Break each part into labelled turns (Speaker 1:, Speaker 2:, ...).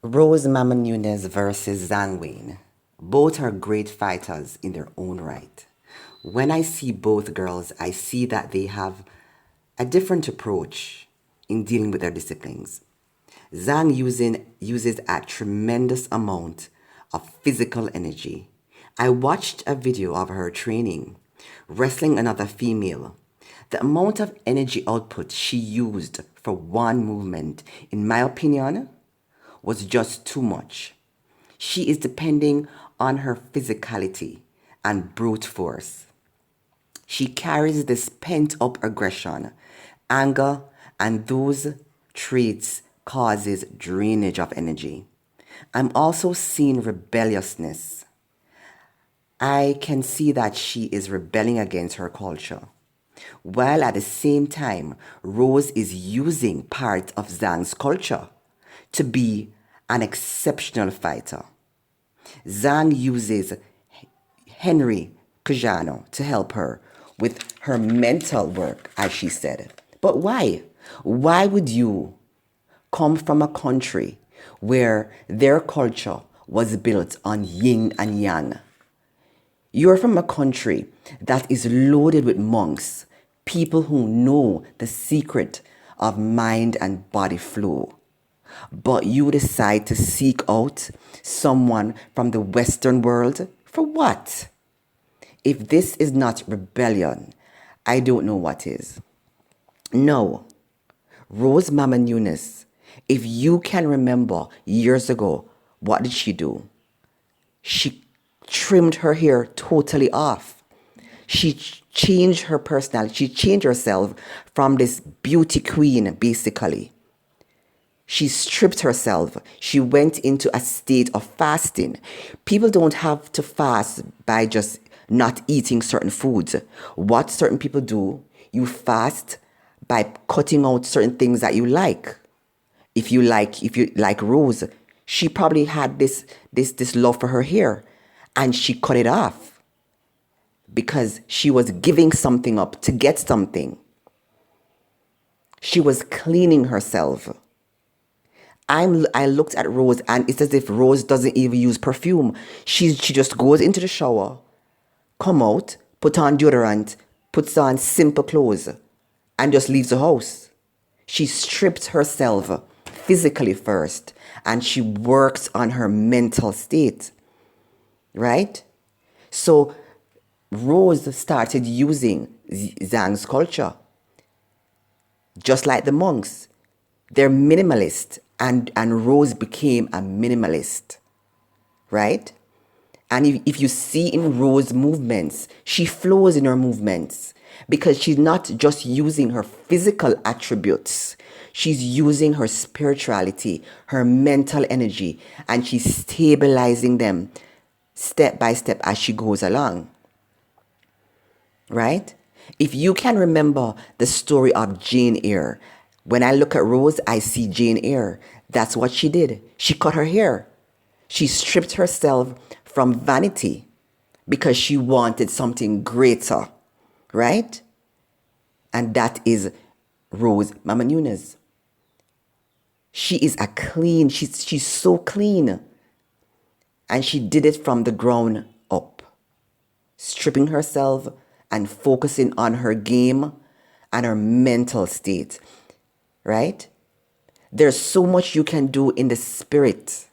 Speaker 1: Rose Namanuez versus Zang. Both are great fighters in their own right. When I see both girls, I see that they have a different approach in dealing with their disciplines. Zhang uses a tremendous amount of physical energy. I watched a video of her training, wrestling another female. The amount of energy output she used for one movement, in my opinion, was just too much. She is depending on her physicality and brute force. She carries this pent up aggression, anger, and those traits causes drainage of energy. I'm also seeing rebelliousness. I can see that she is rebelling against her culture. While at the same time, Rose is using part of Zhang's culture to be an exceptional fighter. Zhang uses Henry Cajano to help her with her mental work, as she said. But why? Why would you come from a country where their culture was built on yin and yang? You're from a country that is loaded with monks, people who know the secret of mind and body flow. But you decide to seek out someone from the Western world for what? If this is not rebellion, I don't know what is. No, Rose Mama Nunes, if you can remember years ago, what did she do? She trimmed her hair totally off. She changed her personality. She changed herself from this beauty queen, basically. She stripped herself. She went into a state of fasting. People don't have to fast by just not eating certain foods. What certain people do, you fast by cutting out certain things that you like. If you like Rose, she probably had this love for her hair and she cut it off because she was giving something up to get something. She was cleaning herself. I looked at Rose and it's as if Rose doesn't even use perfume. She just goes into the shower, come out, put on deodorant, puts on simple clothes, and just leaves the house. She stripped herself physically first and she works on her mental state, right? So Rose started using Zhang's culture, just like the monks. They're minimalist, and Rose became a minimalist, right? And if you see in Rose movements, she flows in her movements because she's not just using her physical attributes. She's using her spirituality, her mental energy, and she's stabilizing them step by step as she goes along, right? If you can remember the story of Jane Eyre, when I look at Rose, I see Jane Eyre. That's what she did. She cut her hair. She stripped herself from vanity because she wanted something greater, right? And that is Rose Mama Nunes. She is a clean, she's so clean. And she did it from the ground up, stripping herself and focusing on her game and her mental state, right? There's so much you can do in the spirit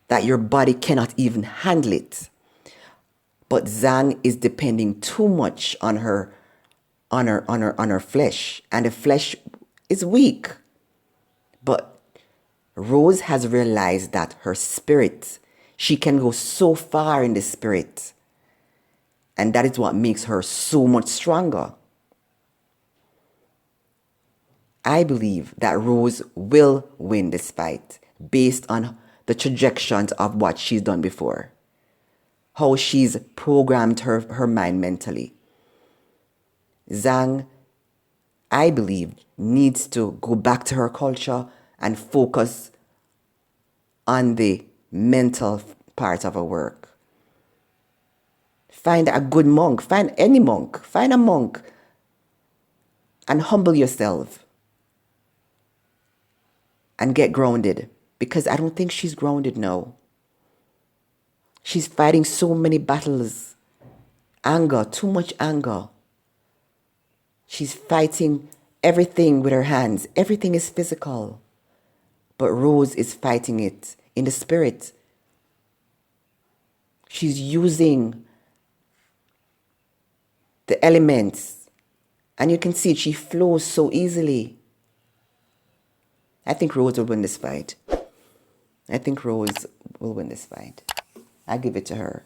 Speaker 1: that your body cannot even handle it. But Zhang is depending too much on her flesh, and the flesh is weak. But Rose has realized that her spirit, she can go so far in the spirit. And that is what makes her so much stronger. I believe that Rose will win this fight based on the trajectories of what she's done before, how she's programmed her mind mentally. Zhang, I believe, needs to go back to her culture and focus on the mental part of her work. Find a good monk, find any monk, find a monk and humble yourself and get grounded because I don't think she's grounded now. She's fighting so many battles. Anger, too much anger. She's fighting everything with her hands. Everything is physical. But Rose is fighting it in the spirit. She's using the elements. And you can see she flows so easily. I think Rose will win this fight. I think Rose will win this fight. I give it to her.